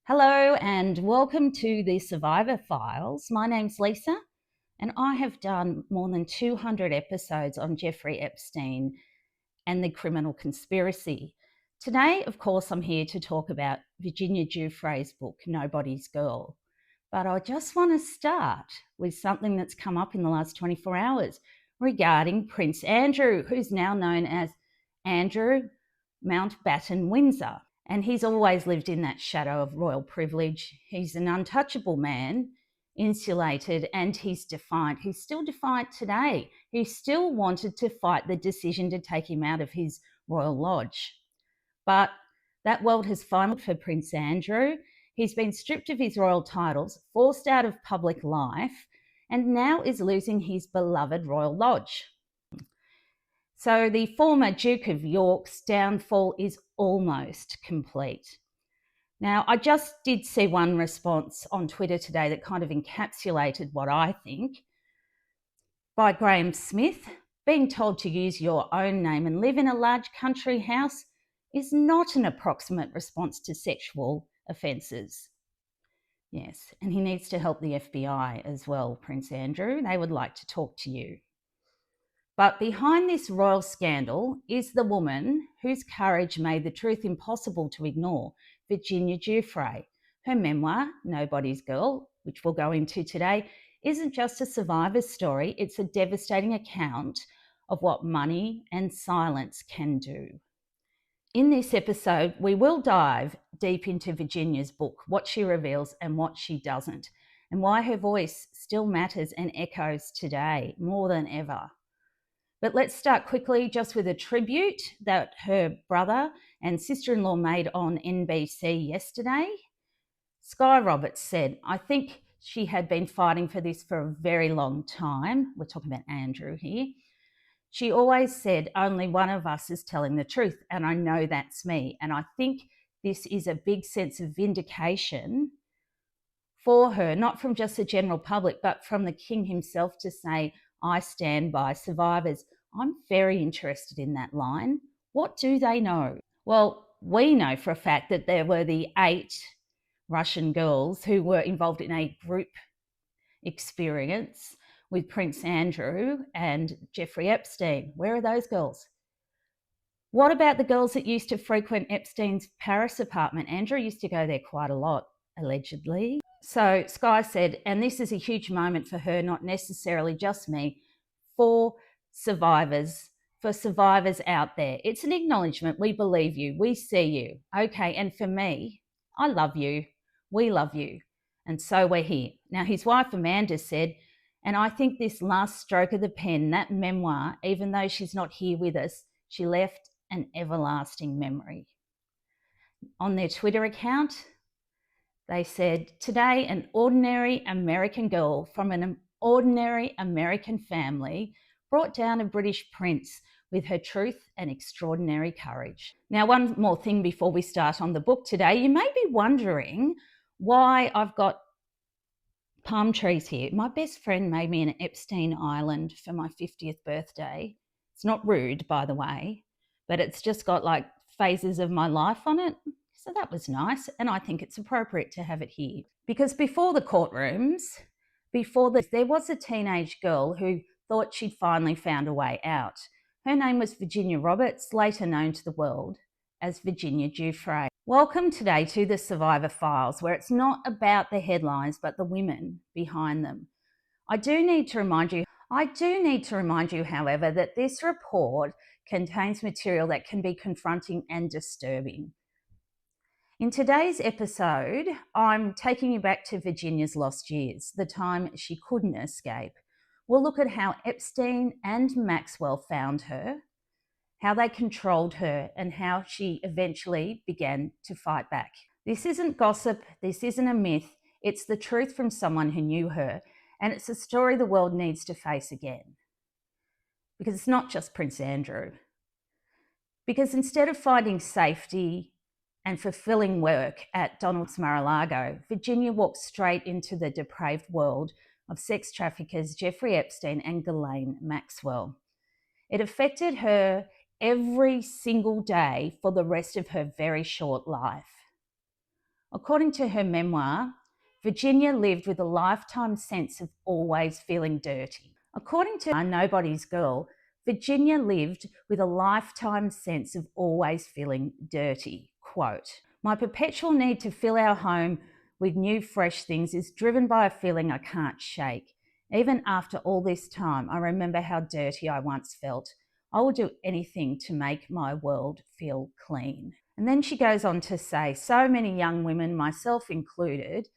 Hello and welcome to the Survivor Files. My name's Lisa and I have done more than 200 episodes on Jeffrey Epstein and the criminal conspiracy. Today, of course, I'm here to talk about Virginia Giuffre's book, Nobody's Girl. But I just want to start with something that's come up in the last 24 hours regarding Prince Andrew, who's now known as Andrew Mountbatten Windsor. And he's always lived in that shadow of royal privilege. He's an untouchable man, insulated, and he's defiant. He's still defiant today. He still wanted to fight the decision to take him out of his royal lodge. But that world has finally for Prince Andrew. He's been stripped of his royal titles, forced out of public life, and now is losing his beloved royal lodge. So the former Duke of York's downfall is almost complete. Now, I just did see one response on Twitter today that kind of encapsulated what I think. By Graham Smith, being told to use your own name and live in a large country house is not an approximate response to sexual offences. Yes, and he needs to help the FBI as well, Prince Andrew. They would like to talk to you. But behind this royal scandal is the woman whose courage made the truth impossible to ignore, Virginia Giuffre. Her memoir, Nobody's Girl, which we'll go into today, isn't just a survivor's story, it's a devastating account of what money and silence can do. In this episode, we will dive deep into Virginia's book, what she reveals and what she doesn't, and why her voice still matters and echoes today more than ever. But let's start quickly just with a tribute that her brother and sister-in-law made on NBC yesterday. Sky Roberts said, I think she had been fighting for this for a very long time. We're talking about Andrew here. She always said, only one of us is telling the truth, and I know that's me. And I think this is a big sense of vindication for her, not from just the general public, but from the king himself to say, I stand by survivors. I'm very interested in that line. What do they know? Well, we know for a fact that there were the 8 Russian girls who were involved in a group experience with Prince Andrew and Jeffrey Epstein. Where are those girls? What about the girls that used to frequent Epstein's Paris apartment? Andrew used to go there quite a lot, allegedly. So Sky said, and this is a huge moment for her, not necessarily just me, for survivors out there. It's an acknowledgement. We believe you. We see you. Okay, and for me, I love you. We love you. And so we're here. Now, his wife Amanda said, and I think this last stroke of the pen, that memoir, even though she's not here with us, she left an everlasting memory. On their Twitter account, they said, today, an ordinary American girl from an ordinary American family brought down a British prince with her truth and extraordinary courage. Now, one more thing before we start on the book today. You may be wondering why I've got palm trees here. My best friend made me an Epstein Island for my 50th birthday. It's not rude, by the way, but it's just got like phases of my life on it. So that was nice, and I think it's appropriate to have it here. Because before the courtrooms, there was a teenage girl who thought she'd finally found a way out. Her name was Virginia Roberts, later known to the world as Virginia Giuffre. Welcome today to the Survivor Files, where it's not about the headlines, but the women behind them. I do need to remind you, however, that this report contains material that can be confronting and disturbing. In today's episode, I'm taking you back to Virginia's lost years, the time she couldn't escape. We'll look at how Epstein and Maxwell found her, how they controlled her, and how she eventually began to fight back. This isn't gossip, this isn't a myth, it's the truth from someone who knew her, and it's a story the world needs to face again. Because it's not just Prince Andrew. Because instead of finding safety and fulfilling work at Donald's Mar-a-Lago, Virginia walked straight into the depraved world of sex traffickers Jeffrey Epstein and Ghislaine Maxwell. It affected her every single day for the rest of her very short life. According to her memoir, Virginia lived with a lifetime sense of always feeling dirty. According to Nobody's Girl, Virginia lived with a lifetime sense of always feeling dirty. Quote, "My perpetual need to fill our home with new, fresh things is driven by a feeling I can't shake. Even after all this time, I remember how dirty I once felt. I will do anything to make my world feel clean." And then she goes on to say, so many young women, myself included,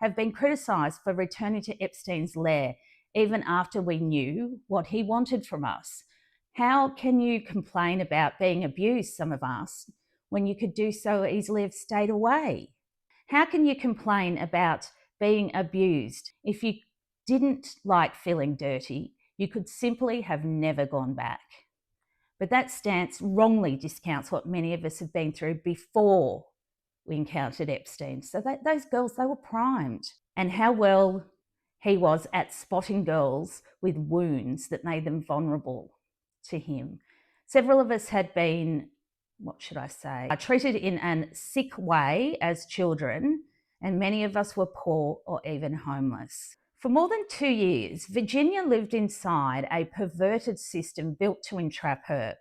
have been criticised for returning to Epstein's lair even after we knew what he wanted from us. How can you complain about being abused, some of us, when you could do so easily have stayed away? How can you complain about being abused if you didn't like feeling dirty? You could simply have never gone back. But that stance wrongly discounts what many of us have been through before we encountered Epstein. So those girls, they were primed. And how well he was at spotting girls with wounds that made them vulnerable to him. Several of us had been, what should I say, treated in a sick way as children, and many of us were poor or even homeless. For more than 2 years, Virginia lived inside a perverted system built to entrap her,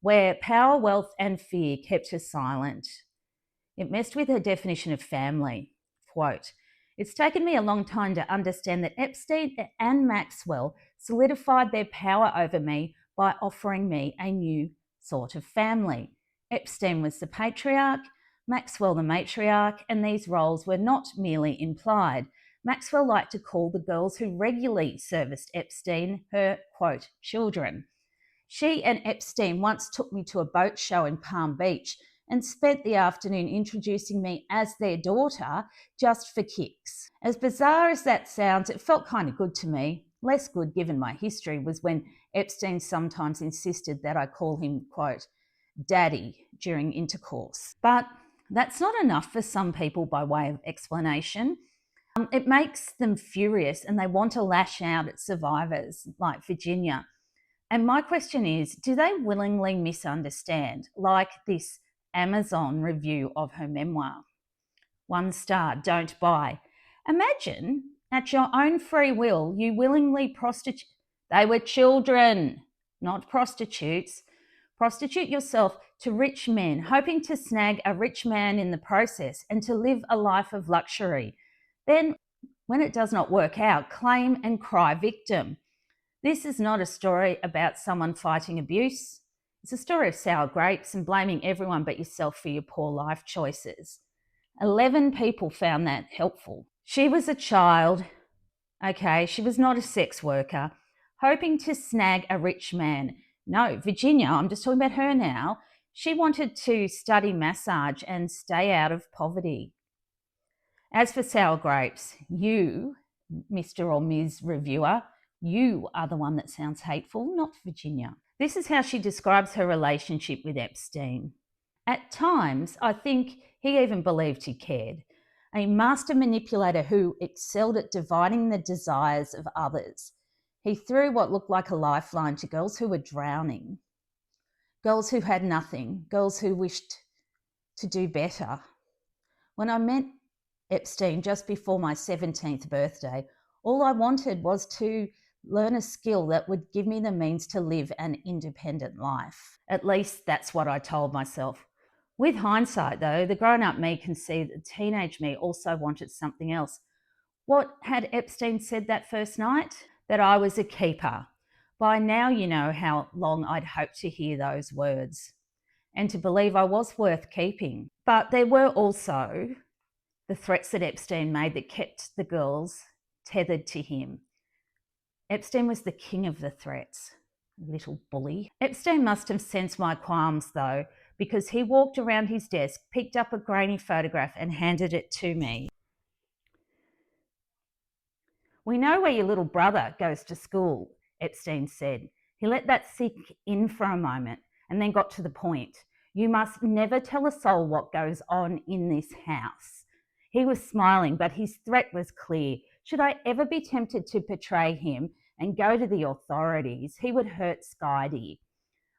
where power, wealth, and fear kept her silent. It messed with her definition of family. Quote, "It's taken me a long time to understand that Epstein and Maxwell solidified their power over me by offering me a new sort of family. Epstein was the patriarch, Maxwell the matriarch, and these roles were not merely implied. Maxwell liked to call the girls who regularly serviced Epstein her, quote, children. She and Epstein once took me to a boat show in Palm Beach and spent the afternoon introducing me as their daughter just for kicks. As bizarre as that sounds, it felt kind of good to me. Less good, given my history, was when Epstein sometimes insisted that I call him, quote, daddy during intercourse. But that's not enough for some people by way of explanation. It makes them furious and they want to lash out at survivors like Virginia. And my question is, do they willingly misunderstand, like this Amazon review of her memoir? 1 star, don't buy. Imagine at your own free will, you willingly prostitute. They were children, not prostitutes. Prostitute yourself to rich men, hoping to snag a rich man in the process and to live a life of luxury. Then, when it does not work out, claim and cry victim. This is not a story about someone fighting abuse. It's a story of sour grapes and blaming everyone but yourself for your poor life choices. 11 people found that helpful. She was a child, okay, she was not a sex worker, hoping to snag a rich man. No, Virginia, I'm just talking about her now. She wanted to study massage and stay out of poverty. As for sour grapes, you, Mr. or Ms. Reviewer, you are the one that sounds hateful, not Virginia. This is how she describes her relationship with Epstein. At times, I think he even believed he cared. A master manipulator who excelled at dividing the desires of others. He threw what looked like a lifeline to girls who were drowning, girls who had nothing, girls who wished to do better. When I met Epstein just before my 17th birthday, all I wanted was to learn a skill that would give me the means to live an independent life. At least that's what I told myself. With hindsight, though, the grown-up me can see that the teenage me also wanted something else. What had Epstein said that first night? That I was a keeper. By now you know how long I'd hoped to hear those words and to believe I was worth keeping. But there were also the threats that Epstein made that kept the girls tethered to him. Epstein was the king of the threats, little bully. Epstein must have sensed my qualms, though, because he walked around his desk, picked up a grainy photograph and handed it to me. "We know where your little brother goes to school," Epstein said. He let that sink in for a moment and then got to the point. "You must never tell a soul what goes on in this house." He was smiling, but his threat was clear. Should I ever be tempted to betray him and go to the authorities, he would hurt Skydie.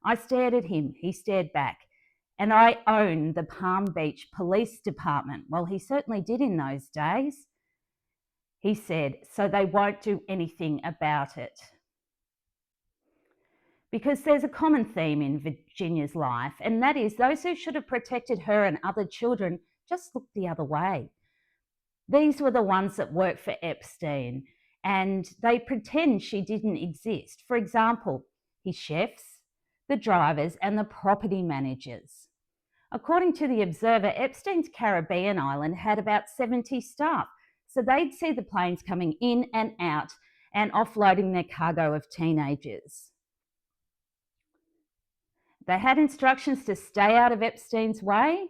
I stared at him, he stared back, And I own the Palm Beach Police Department. Well, he certainly did in those days. He said, so they won't do anything about it. Because there's a common theme in Virginia's life, and that is those who should have protected her and other children just looked the other way. These were the ones that worked for Epstein, and they pretend she didn't exist. For example, his chefs, the drivers, and the property managers. According to The Observer, Epstein's Caribbean island had about 70 staff, so they'd see the planes coming in and out and offloading their cargo of teenagers. They had instructions to stay out of Epstein's way,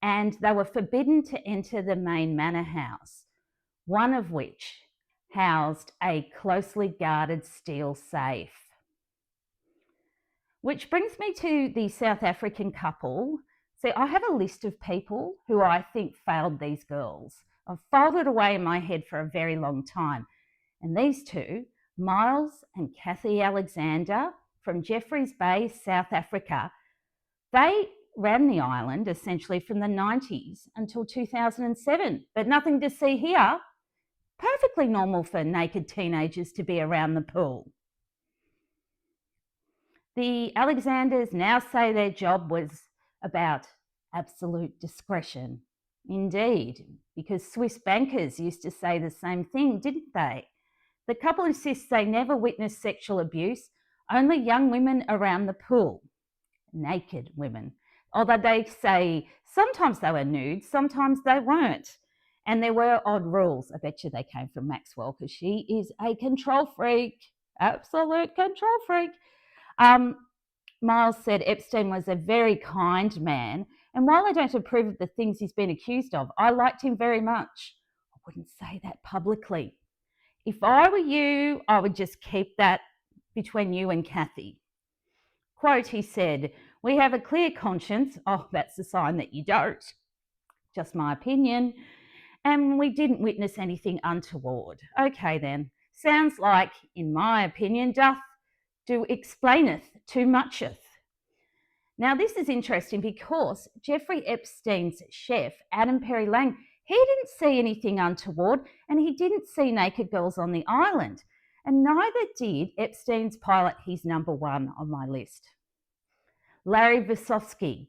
and they were forbidden to enter the main manor house, one of which housed a closely guarded steel safe. Which brings me to the South African couple. See, I have a list of people who I think failed these girls. I've filed it away in my head for a very long time. And these two, Miles and Kathy Alexander from Jeffreys Bay, South Africa, they ran the island essentially from the 90s until 2007, but nothing to see here. Perfectly normal for naked teenagers to be around the pool. The Alexanders now say their job was about absolute discretion. Indeed, because Swiss bankers used to say the same thing, didn't they? The couple insists they never witnessed sexual abuse, only young women around the pool. Naked women. Although they say sometimes they were nude, sometimes they weren't. And there were odd rules. I bet you they came from Maxwell because she is a control freak, absolute control freak. Miles said Epstein was a very kind man, and while I don't approve of the things he's been accused of, I liked him very much. I wouldn't say that publicly. If I were you, I would just keep that between you and Kathy. Quote, he said, we have a clear conscience. Oh, that's a sign that you don't. Just my opinion. And we didn't witness anything untoward. Okay then. Sounds like, in my opinion, doth do explaineth too mucheth. Now, this is interesting because Jeffrey Epstein's chef, Adam Perry Lang, he didn't see anything untoward and he didn't see naked girls on the island. And neither did Epstein's pilot, he's number one on my list, Larry Visovsky.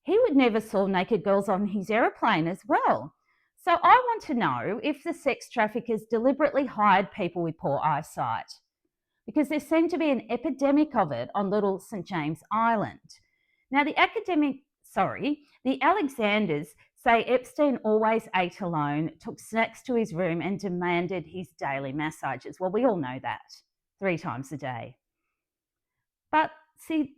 He would never saw naked girls on his aeroplane as well. So I want to know if the sex traffickers deliberately hired people with poor eyesight, because there seemed to be an epidemic of it on Little St. James Island. Now, the Alexanders say Epstein always ate alone, took snacks to his room, and demanded his daily massages. Well, we all know that, 3 times a day. But see,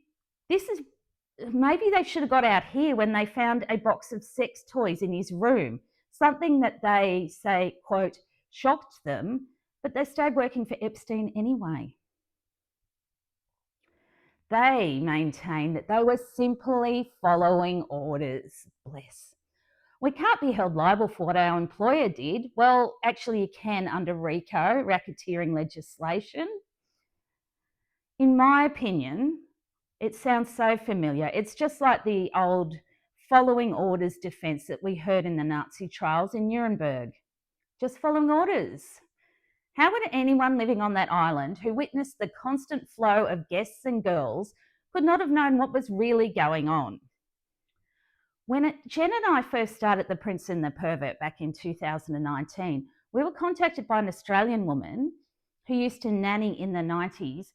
maybe they should have got out here when they found a box of sex toys in his room, something that they say, quote, shocked them, but they stayed working for Epstein anyway. They maintain that they were simply following orders. Bless. We can't be held liable for what our employer did. Well, actually, you can under RICO, racketeering legislation. In my opinion, it sounds so familiar. It's just like the old following orders defense that we heard in the Nazi trials in Nuremberg. Just following orders. How would anyone living on that island who witnessed the constant flow of guests and girls could not have known what was really going on? When Jen and I first started The Prince and the Pervert back in 2019, we were contacted by an Australian woman who used to nanny in the 90s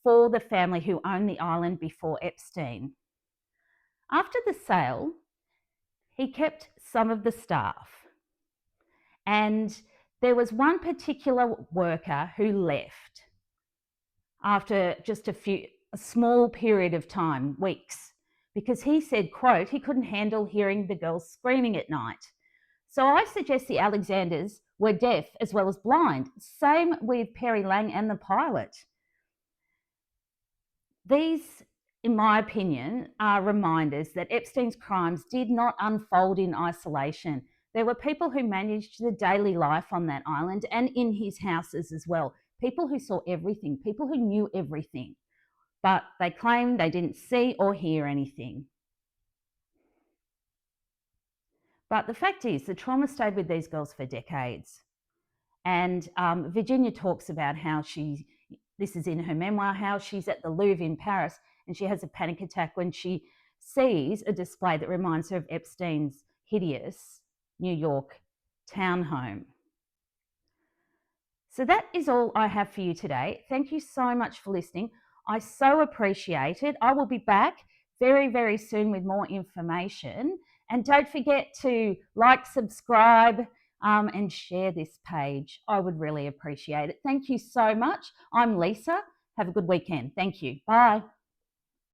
for the family who owned the island before Epstein. After the sale, he kept some of the staff, and there was one particular worker who left after just a small period of time, weeks, because he said, quote, he couldn't handle hearing the girls screaming at night. So I suggest the Alexanders were deaf as well as blind. Same with Perry Lang and the pilot. These, in my opinion, are reminders that Epstein's crimes did not unfold in isolation. There were people who managed the daily life on that island and in his houses as well. People who saw everything, people who knew everything, but they claimed they didn't see or hear anything. But the fact is, the trauma stayed with these girls for decades. And Virginia talks about how this is in her memoir, how she's at the Louvre in Paris and she has a panic attack when she sees a display that reminds her of Epstein's hideous New York townhome. So that is all I have for you today. Thank you so much for listening. I so appreciate it. I will be back very, very soon with more information. And don't forget to like, subscribe, and share this page. I would really appreciate it. Thank you so much. I'm Lisa. Have a good weekend. Thank you. Bye.